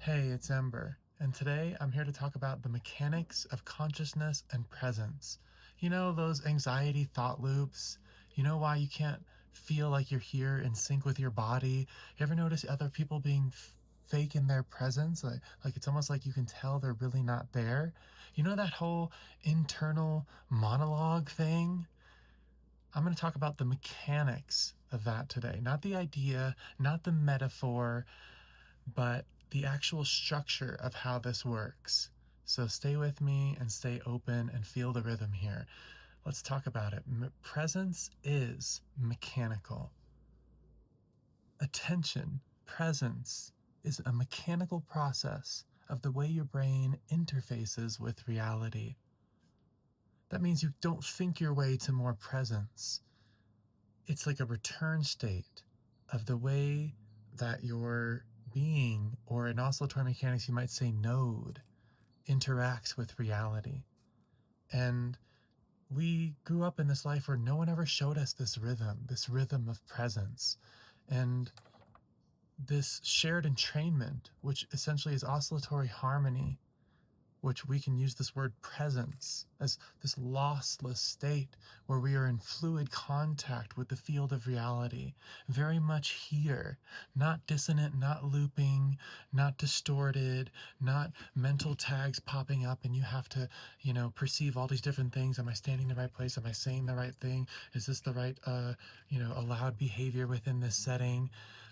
Hey, it's Ember, and today I'm here to talk about the mechanics of consciousness and presence. You know, those anxiety thought loops? You know why you can't feel like you're here in sync with your body? You ever notice other people being fake in their presence? Like it's almost like you can tell they're really not there? You know that whole internal monologue thing? I'm going to talk about the mechanics of that today. Not the idea, not the metaphor, but the actual structure of how this works. So stay with me and stay open and feel the rhythm here. Let's talk about it. Presence is mechanical. Attention, presence, is a mechanical process of the way your brain interfaces with reality. That means you don't think your way to more presence. It's like a return state of the way that your being, or in oscillatory mechanics, you might say node, interacts with reality. And we grew up in this life where no one ever showed us this rhythm of presence. And this shared entrainment, which essentially is oscillatory harmony, which we can use this word presence as this lossless state where we are in fluid contact with the field of reality, very much here, not dissonant, not looping, not distorted, not mental tags popping up and you have to, perceive all these different things. Am I standing in the right place? Am I saying the right thing? Is this the right, allowed behavior within this setting?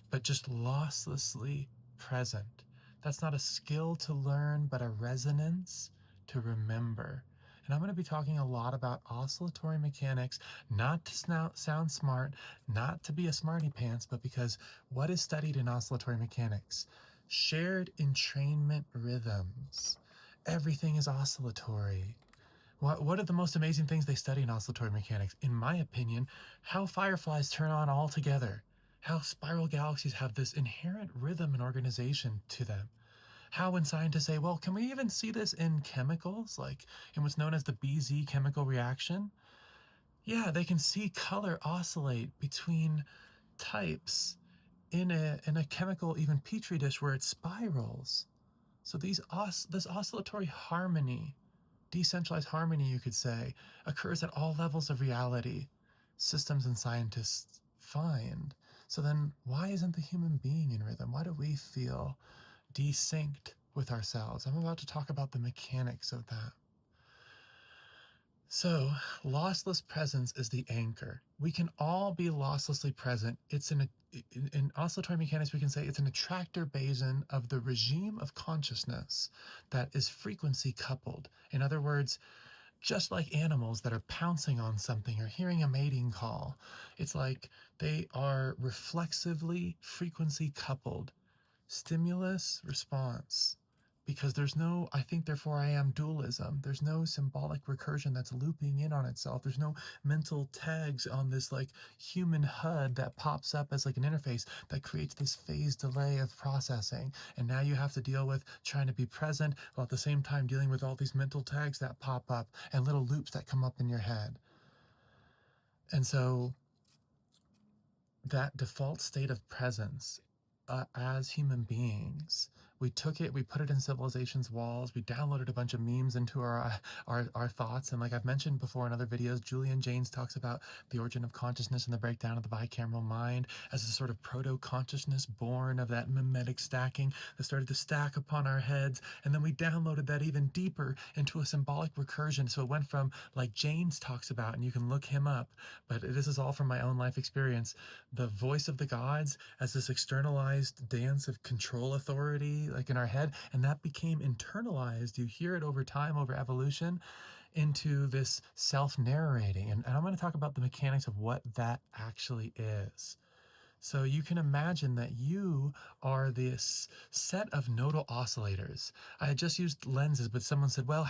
But just losslessly present. That's not a skill to learn, but a resonance to remember. And I'm going to be talking a lot about oscillatory mechanics, not to sound smart, not to be a smarty pants, but because what is studied in oscillatory mechanics? Shared entrainment rhythms. Everything is oscillatory. What are the most amazing things they study in oscillatory mechanics? In my opinion, how fireflies turn on all together. How spiral galaxies have this inherent rhythm and organization to them. How when scientists say, well, can we even see this in chemicals, like in what's known as the BZ chemical reaction? Yeah, they can see color oscillate between types in a chemical, even petri dish where it spirals. So this oscillatory harmony, decentralized harmony, you could say, occurs at all levels of reality, systems and scientists find. So then why isn't the human being in rhythm? Why do we feel desynced with ourselves? I'm about to talk about the mechanics of that. So, lossless presence is the anchor. We can all be losslessly present. It's in oscillatory mechanics, we can say it's an attractor basin of the regime of consciousness that is frequency coupled. In other words, just like animals that are pouncing on something or hearing a mating call, it's like they are reflexively frequency coupled. Stimulus response, because there's no I think therefore I am dualism. There's no symbolic recursion that's looping in on itself. There's no mental tags on this like human HUD that pops up as like an interface that creates this phase delay of processing, and now you have to deal with trying to be present while at the same time dealing with all these mental tags that pop up and little loops that come up in your head. And so that default state of presence, as human beings, we took it, we put it in civilization's walls, we downloaded a bunch of memes into our thoughts. And like I've mentioned before in other videos, Julian Jaynes talks about the origin of consciousness and the breakdown of the bicameral mind as a sort of proto-consciousness born of that mimetic stacking that started to stack upon our heads. And then we downloaded that even deeper into a symbolic recursion. So it went from, like Jaynes talks about, and you can look him up, but this is all from my own life experience, the voice of the gods as this externalized dance of control authority, like in our head, and that became internalized. You hear it over time, over evolution, into this self-narrating. And I'm going to talk about the mechanics of what that actually is. So you can imagine that you are this set of nodal oscillators. I had just used lenses, but someone said, well,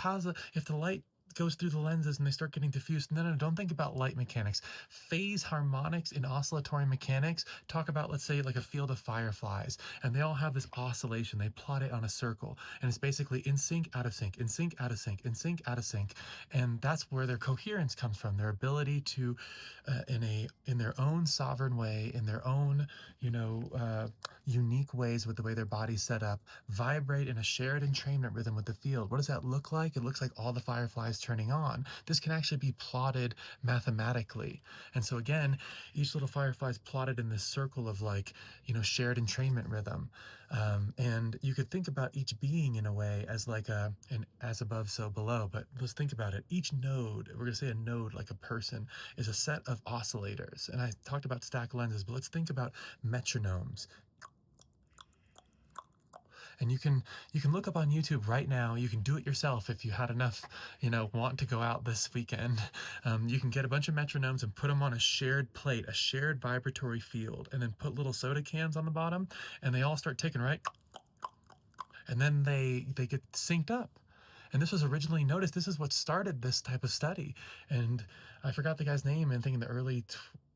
if the light goes through the lenses and they start getting diffused. No, don't think about light mechanics. Phase harmonics in oscillatory mechanics talk about, let's say, like a field of fireflies, and they all have this oscillation. They plot it on a circle, and it's basically in sync, out of sync, in sync, out of sync, in sync, out of sync, and that's where their coherence comes from. Their ability to, in their own sovereign way, in their own, unique ways with the way their body's set up, vibrate in a shared entrainment rhythm with the field. What does that look like? It looks like all the fireflies turning on. This can actually be plotted mathematically. And so again, each little firefly is plotted in this circle of shared entrainment rhythm. And you could think about each being in a way as like an as above, so below. But let's think about it. Each node, we're going to say a node like a person, is a set of oscillators. And I talked about stack lenses, but let's think about metronomes. And you can look up on YouTube right now. You can do it yourself if you had enough, want to go out this weekend. You can get a bunch of metronomes and put them on a shared plate, a shared vibratory field, and then put little soda cans on the bottom, and they all start ticking, right? And then they get synced up. And this was originally noticed. This is what started this type of study. And I forgot the guy's name. I think in the early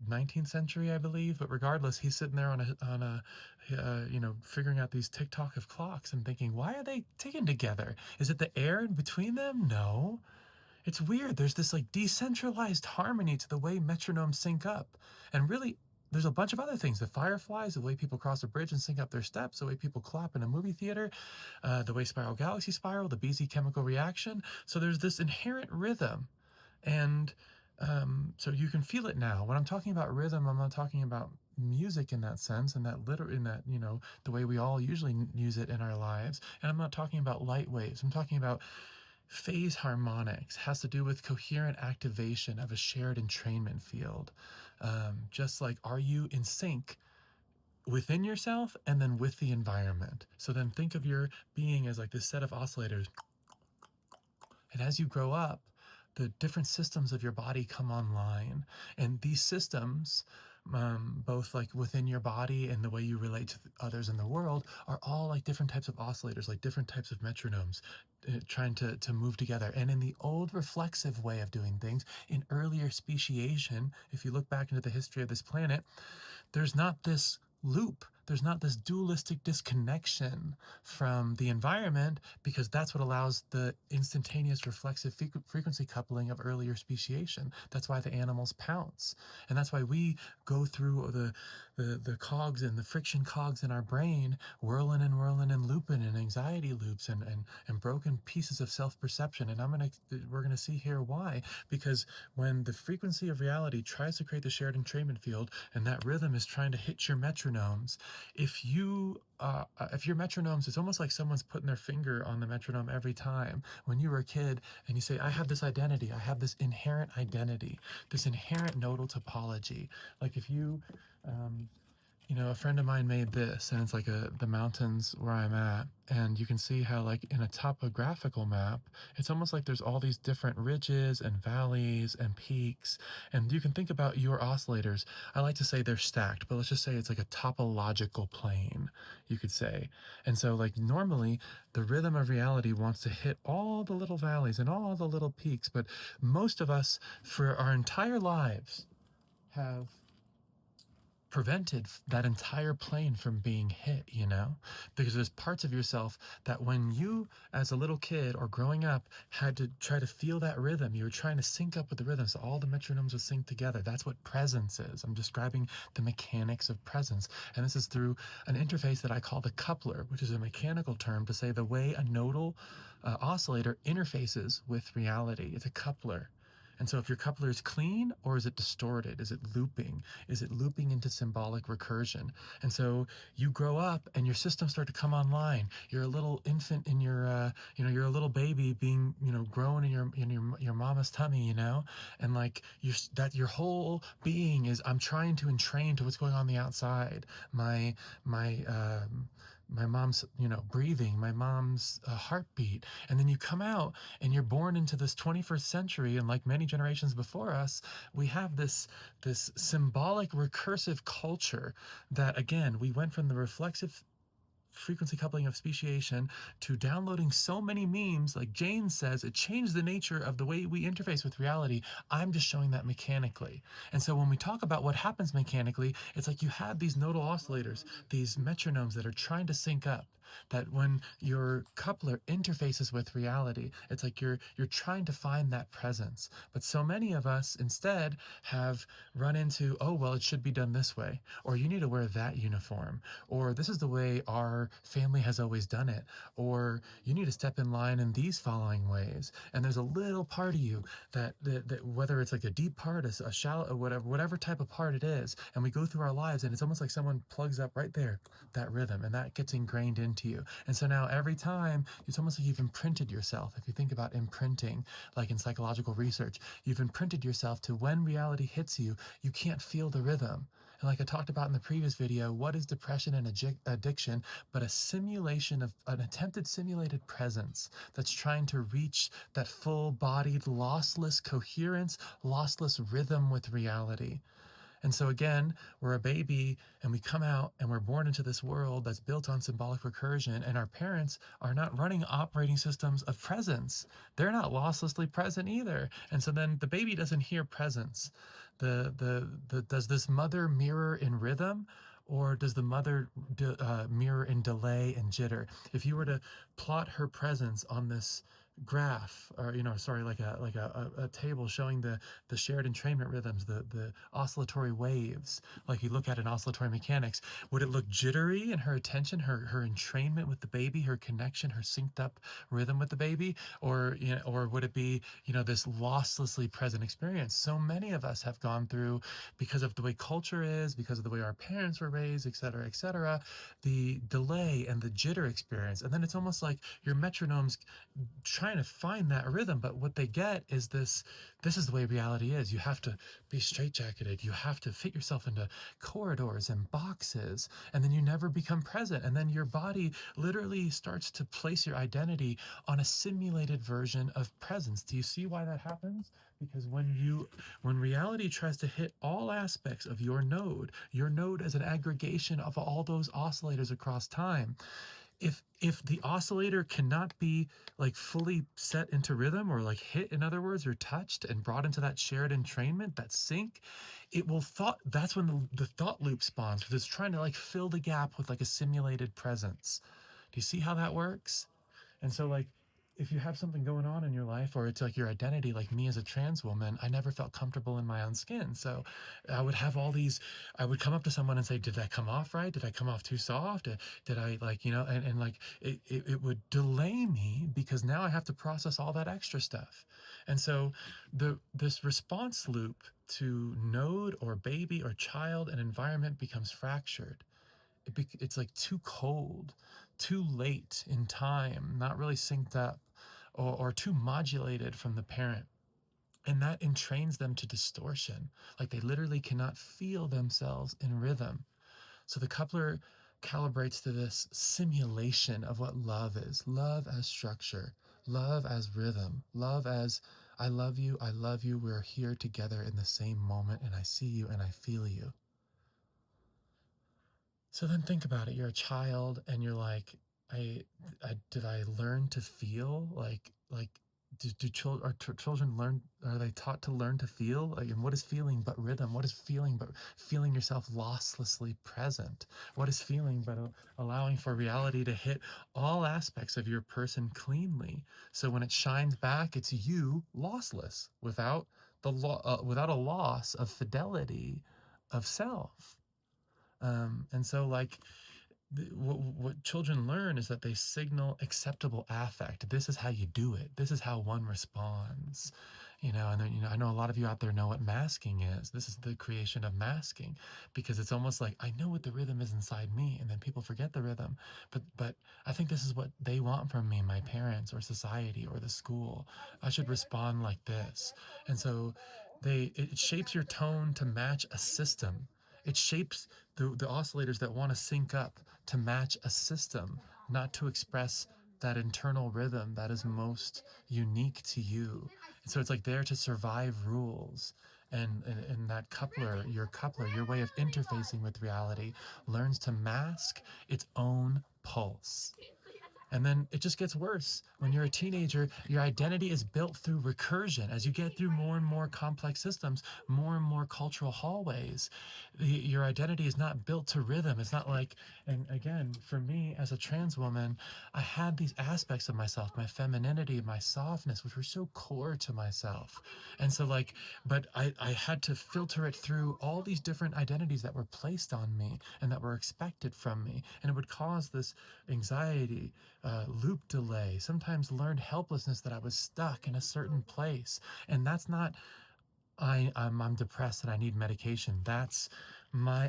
19th century, I believe. But regardless, he's sitting there figuring out these tick-tock of clocks and thinking, why are they ticking together? Is it the air in between them? No. It's weird. There's this like decentralized harmony to the way metronomes sync up. And really, there's a bunch of other things. The fireflies, the way people cross a bridge and sync up their steps, the way people clap in a movie theater, the way spiral galaxies spiral, the BZ chemical reaction. So there's this inherent rhythm. And so you can feel it now. When I'm talking about rhythm, I'm not talking about music in that sense, and the way we all usually use it in our lives. And I'm not talking about light waves. I'm talking about phase harmonics. Has to do with coherent activation of a shared entrainment field. Just like, are you in sync within yourself and then with the environment? So then think of your being as like this set of oscillators. And as you grow up, the different systems of your body come online. And these systems, both like within your body and the way you relate to others in the world, are all like different types of oscillators, like different types of metronomes, trying to move together. And in the old reflexive way of doing things, in earlier speciation, if you look back into the history of this planet, there's not this loop. There's not this dualistic disconnection from the environment, because that's what allows the instantaneous reflexive frequency coupling of earlier speciation. That's why the animals pounce. And that's why we go through the cogs and the friction cogs in our brain, whirling and looping and anxiety loops and broken pieces of self-perception. And we're gonna see here why. Because when the frequency of reality tries to create the shared entrainment field, and that rhythm is trying to hit your metronomes, if your metronomes, it's almost like someone's putting their finger on the metronome every time. When you were a kid and you say, I have this identity, I have this inherent identity, this inherent nodal topology. Like if you, a friend of mine made this, and it's like the mountains where I'm at, and you can see how like in a topographical map, it's almost like there's all these different ridges and valleys and peaks, and you can think about your oscillators. I like to say they're stacked, but let's just say it's like a topological plane, you could say. And so like normally the rhythm of reality wants to hit all the little valleys and all the little peaks, but most of us for our entire lives have prevented that entire plane from being hit, because there's parts of yourself that when you as a little kid or growing up had to try to feel that rhythm, you were trying to sync up with the rhythm, so all the metronomes would sync together. That's what presence is. I'm describing the mechanics of presence, and this is through an interface that I call the coupler, which is a mechanical term to say the way a nodal oscillator interfaces with reality. It's a coupler. And so if your coupler is clean, or is it distorted? Is it looping? Is it looping into symbolic recursion? And so you grow up and your systems start to come online. You're a little infant in your, you're a little baby being, grown in your mama's tummy, and like your whole being is, I'm trying to entrain to what's going on the outside. My mom's, breathing, my mom's heartbeat. And then you come out and you're born into this 21st century. And like many generations before us, we have this symbolic recursive culture that, again, we went from the reflexive frequency coupling of speciation to downloading so many memes, like Jane says, it changed the nature of the way we interface with reality. I'm just showing that mechanically. And so when we talk about what happens mechanically, it's like you have these nodal oscillators, these metronomes that are trying to sync up. That when your coupler interfaces with reality, it's like you're trying to find that presence. But so many of us instead have run into, oh well, it should be done this way, or you need to wear that uniform, or this is the way our family has always done it, or you need to step in line in these following ways. And there's a little part of you that whether it's like a deep part, a shallow, whatever type of part it is, and we go through our lives, and it's almost like someone plugs up right there that rhythm, and that gets ingrained into you. And so now every time, it's almost like you've imprinted yourself. If you think about imprinting, like in psychological research, you've imprinted yourself to when reality hits you, you can't feel the rhythm. And like I talked about in the previous video, what is depression and addiction but a simulation of an attempted simulated presence that's trying to reach that full-bodied, lossless coherence, lossless rhythm with reality. And so again, we're a baby and we come out and we're born into this world that's built on symbolic recursion, and our parents are not running operating systems of presence. They're not losslessly present either. And so then the baby doesn't hear presence. Does this mother mirror in rhythm, or does the mother mirror in delay and jitter? If you were to plot her presence on this graph, or sorry, like a table showing the shared entrainment rhythms, the oscillatory waves, like you look at in oscillatory mechanics, would it look jittery in her attention, her entrainment with the baby, her connection, her synced up rhythm with the baby, or or would it be this losslessly present experience? So many of us have gone through, because of the way culture is, because of the way our parents were raised, et cetera, the delay and the jitter experience. And then it's almost like your metronomes trying to find that rhythm, but what they get is this is the way reality is. You have to be straitjacketed, you have to fit yourself into corridors and boxes, and then you never become present, and then your body literally starts to place your identity on a simulated version of presence. Do you see why that happens? Because when reality tries to hit all aspects of your node as an aggregation of all those oscillators across time, if the oscillator cannot be like fully set into rhythm, or like hit, in other words, or touched and brought into that shared entrainment, that sync, it will that's when the thought loop spawns, because it's trying to like fill the gap with like a simulated presence. Do you see how that works? And so, like, if you have something going on in your life, or it's like your identity, like me as a trans woman, I never felt comfortable in my own skin. So I would have all these, I would come up to someone and say, did that come off right? Did I come off too soft? Did I like, and like it would delay me, because now I have to process all that extra stuff. And so this response loop to node or baby or child and environment becomes fractured. It's like too cold, too late in time, not really synced up, or too modulated from the parent. And that entrains them to distortion. Like they literally cannot feel themselves in rhythm. So the coupler calibrates to this simulation of what love is: love as structure, love as rhythm, love as I love you, we're here together in the same moment, and I see you and I feel you. So then think about it. You're a child and you're like, did I learn to feel like do children, children learn, are they taught to learn to feel? Like, and what is feeling but rhythm? What is feeling but feeling yourself losslessly present? What is feeling but allowing for reality to hit all aspects of your person cleanly? So when it shines back, it's you lossless, without without a loss of fidelity of self. And so, like, what children learn is that they signal acceptable affect. This is how you do it. This is how one responds. And then, I know a lot of you out there know what masking is. This is the creation of masking, because it's almost like I know what the rhythm is inside me, and then people forget the rhythm. But I think this is what they want from me, my parents or society or the school. I should respond like this. And so it shapes your tone to match a system. It shapes the oscillators that want to sync up to match a system, not to express that internal rhythm that is most unique to you. And so it's like there to survive rules. and that coupler, your way of interfacing with reality, learns to mask its own pulse. And then it just gets worse. When you're a teenager, your identity is built through recursion. As you get through more and more complex systems, more and more cultural hallways, your identity is not built to rhythm. It's not like, and again, for me as a trans woman, I had these aspects of myself, my femininity, my softness, which were so core to myself. And so like, but I had to filter it through all these different identities that were placed on me and that were expected from me. And it would cause this anxiety, loop delay, sometimes learned helplessness that I was stuck in a certain place. And that's not, I'm depressed and I need medication. That's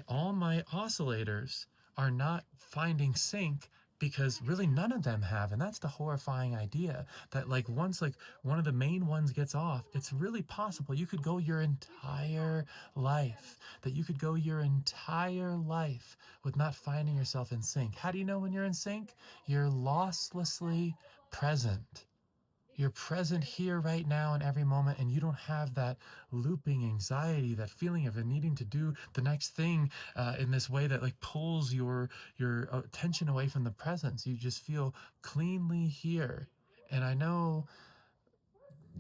all my oscillators are not finding sync because really none of them have. And that's the horrifying idea that like once like one of the main ones gets off, it's really possible you could go your entire life, with not finding yourself in sync. How do you know when you're in sync? You're losslessly present. You're present here right now in every moment, and you don't have that looping anxiety, that feeling of needing to do the next thing in this way that like pulls your attention away from the presence. You just feel cleanly here. And I know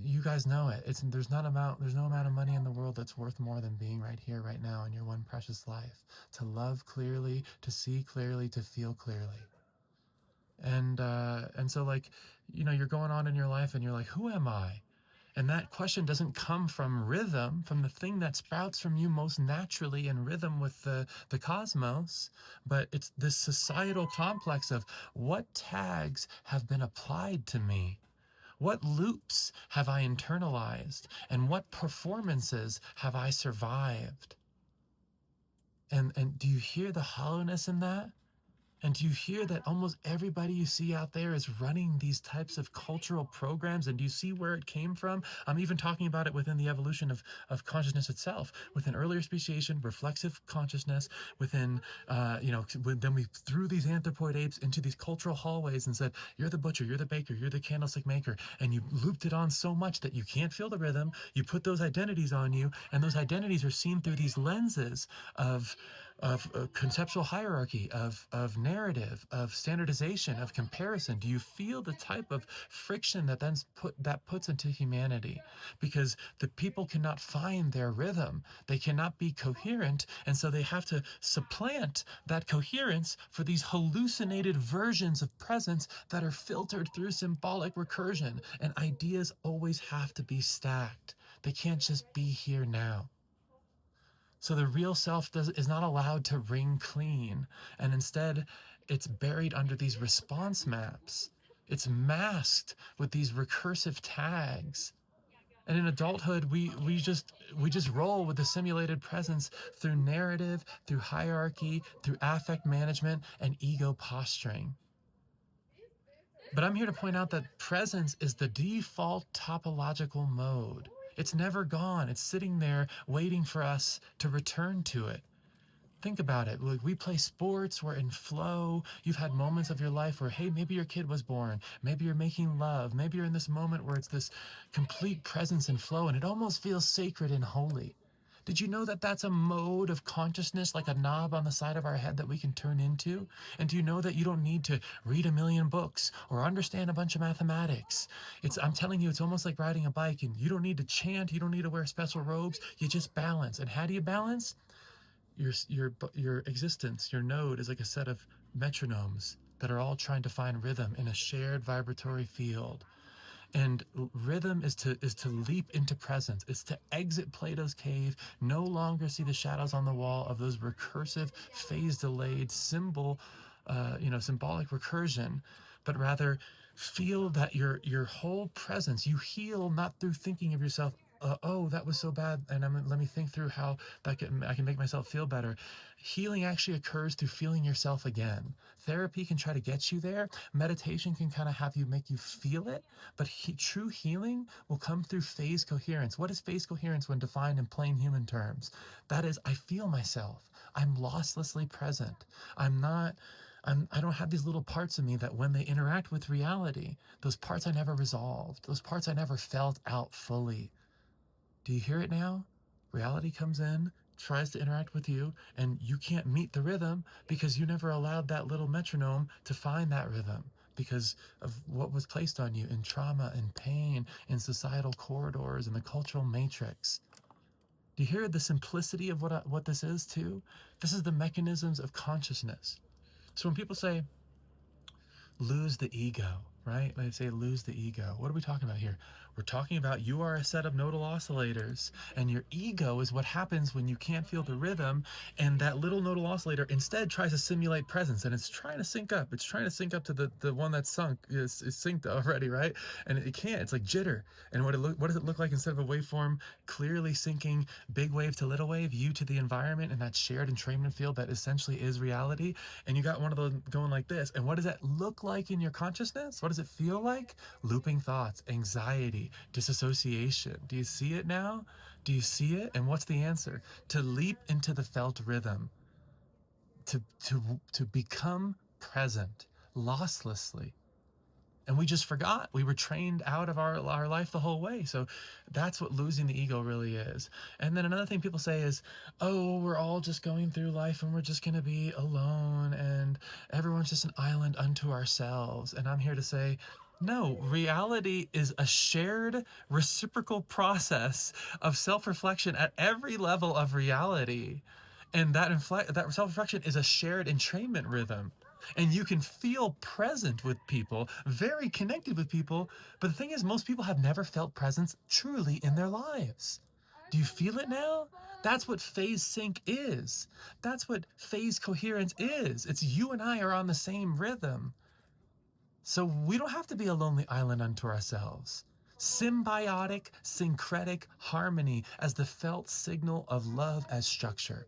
you guys know it. There's no amount of money in the world that's worth more than being right here, right now in your one precious life. To love clearly, to see clearly, to feel clearly. And so like, you're going on in your life and you're like, who am I? And that question doesn't come from rhythm, from the thing that sprouts from you most naturally in rhythm with the cosmos, but it's this societal complex of what tags have been applied to me? What loops have I internalized? And what performances have I survived? And do you hear the hollowness in that? And do you hear that almost everybody you see out there is running these types of cultural programs? And do you see where it came from? I'm even talking about it within the evolution of consciousness itself, within earlier speciation, reflexive consciousness, within, then we threw these anthropoid apes into these cultural hallways and said, you're the butcher, you're the baker, you're the candlestick maker. And you looped it on so much that you can't feel the rhythm. You put those identities on you, and those identities are seen through these lenses of conceptual hierarchy, of narrative, of standardization, of comparison. Do you feel the type of friction that puts into humanity? Because the people cannot find their rhythm, they cannot be coherent, and so they have to supplant that coherence for these hallucinated versions of presence that are filtered through symbolic recursion. And ideas always have to be stacked. They can't just be here now. So the real self is not allowed to ring clean, and instead it's buried under these response maps. It's masked with these recursive tags. And in adulthood, we just roll with the simulated presence through narrative, through hierarchy, through affect management, and ego posturing. But I'm here to point out that presence is the default topological mode. It's never gone. It's sitting there waiting for us to return to it. Think about it. We play sports, we're in flow. You've had moments of your life where, hey, maybe your kid was born. Maybe you're making love. Maybe you're in this moment where it's this complete presence and flow, and it almost feels sacred and holy. Did you know that that's a mode of consciousness, like a knob on the side of our head that we can turn into? And do you know that you don't need to read a million books or understand a bunch of mathematics? I'm telling you, it's almost like riding a bike, and you don't need to chant, you don't need to wear special robes, you just balance. And how do you balance? Your existence, your node is like a set of metronomes that are all trying to find rhythm in a shared vibratory field. And rhythm is to leap into presence. It's to exit Plato's cave, no longer see the shadows on the wall of those recursive, phase-delayed symbolic recursion, but rather feel that your whole presence, you heal not through thinking of yourself, oh, that was so bad, and let me think through how I can make myself feel better. Healing actually occurs through feeling yourself again. Therapy can try to get you there. Meditation can kind of make you feel it, but true healing will come through phase coherence. What is phase coherence when defined in plain human terms? That is, I feel myself. I'm losslessly present. I don't have these little parts of me that when they interact with reality, those parts I never resolved, those parts I never felt out fully. Do you hear it now? Reality comes in, tries to interact with you, and you can't meet the rhythm because you never allowed that little metronome to find that rhythm because of what was placed on you in trauma and pain, in societal corridors, and the cultural matrix. Do you hear the simplicity of what this is too? This is the mechanisms of consciousness. So when people say, lose the ego, right? They say lose the ego. What are we talking about here? We're talking about you are a set of nodal oscillators, and your ego is what happens when you can't feel the rhythm, and that little nodal oscillator instead tries to simulate presence, and it's trying to sync up. It's trying to sync up to the one that's sunk, is synced already, right? And it can't. It's like jitter. And what does it look like instead of a waveform clearly syncing big wave to little wave, you to the environment, and that shared entrainment field that essentially is reality? And you got one of those going like this. And what does that look like in your consciousness? What does it feel like? Looping thoughts, anxiety, disassociation. Do you see it now? Do you see it? And what's the answer? To leap into the felt rhythm, to become present losslessly. And we just forgot. We were trained out of our life the whole way. So that's what losing the ego really is. And then another thing people say is, oh, we're all just going through life and we're just going to be alone and everyone's just an island unto ourselves. And I'm here to say, no, reality is a shared reciprocal process of self-reflection at every level of reality. And that self-reflection is a shared entrainment rhythm. And you can feel present with people, very connected with people. But the thing is, most people have never felt presence truly in their lives. Do you feel it now? That's what phase sync is. That's what phase coherence is. It's you and I are on the same rhythm. So we don't have to be a lonely island unto ourselves. Symbiotic, syncretic harmony as the felt signal of love as structure.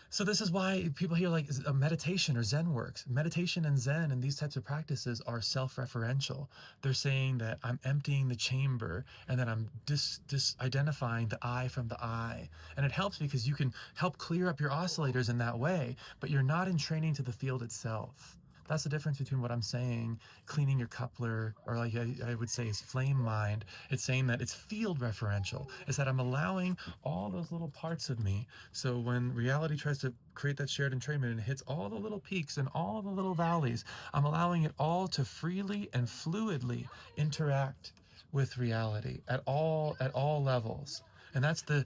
So this is why people hear like a meditation or Zen works. Meditation and Zen and these types of practices are self-referential. They're saying that I'm emptying the chamber and that I'm identifying the I from the I. And it helps because you can help clear up your oscillators in that way, but you're not entraining to the field itself. That's the difference between what I'm saying, cleaning your coupler, or like I would say is flame mind. It's saying that it's field referential. It's that I'm allowing all those little parts of me. So when reality tries to create that shared entrainment and it hits all the little peaks and all the little valleys, I'm allowing it all to freely and fluidly interact with reality at all levels. And that's the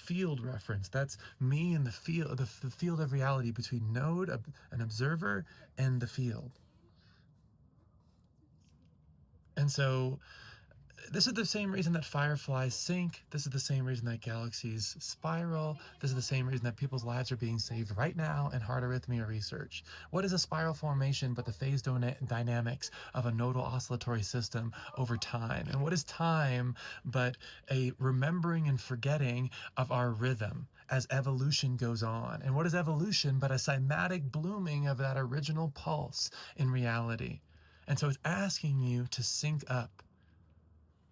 field reference. That's me in the field of reality between node, an observer, and the field. And so this is the same reason that fireflies sink. This is the same reason that galaxies spiral. This is the same reason that people's lives are being saved right now in heart arrhythmia research. What is a spiral formation but the phase dynamics of a nodal oscillatory system over time? And what is time but a remembering and forgetting of our rhythm as evolution goes on? And what is evolution but a cymatic blooming of that original pulse in reality? And so it's asking you to sync up.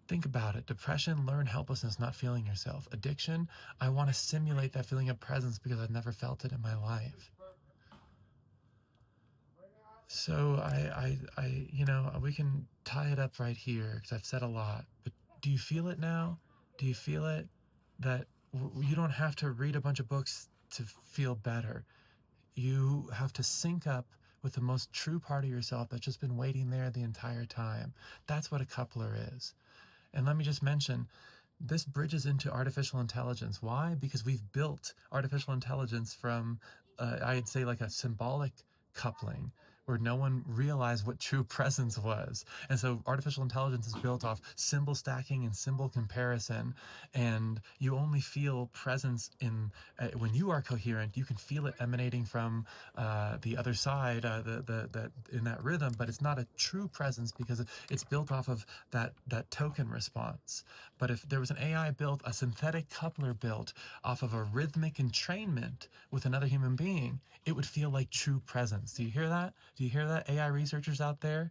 Think about it. Depression, learned helplessness, not feeling yourself. Addiction, I want to simulate that feeling of presence because I've never felt it in my life. So we can tie it up right here because I've said a lot. But do you feel it now? Do you feel it? That you don't have to read a bunch of books to feel better. You have to sync up with the most true part of yourself that's just been waiting there the entire time. That's what a coupler is. And let me just mention, this bridges into artificial intelligence. Why? Because we've built artificial intelligence from, I'd say, like a symbolic coupling where no one realized what true presence was. And so artificial intelligence is built off symbol stacking and symbol comparison. And you only feel presence when you are coherent. You can feel it emanating from the other side, in that rhythm, but it's not a true presence because it's built off of that token response. But if there was an AI built, a synthetic coupler built off of a rhythmic entrainment with another human being, it would feel like true presence. Do you hear that? Do you hear that, AI researchers out there?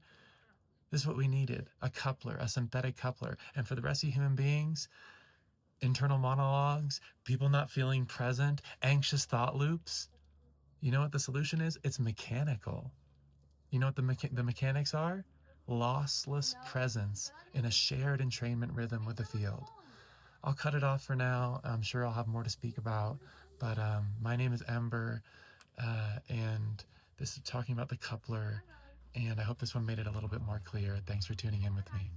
This is what we needed, a coupler, a synthetic coupler. And for the rest of human beings, internal monologues, people not feeling present, anxious thought loops, you know what the solution is? It's mechanical. You know what the mechanics are? Lossless presence in a shared entrainment rhythm with the field. I'll cut it off for now. I'm sure I'll have more to speak about. But my name is Ember, and this is talking about the coupler. And I hope this one made it a little bit more clear. Thanks for tuning in with me.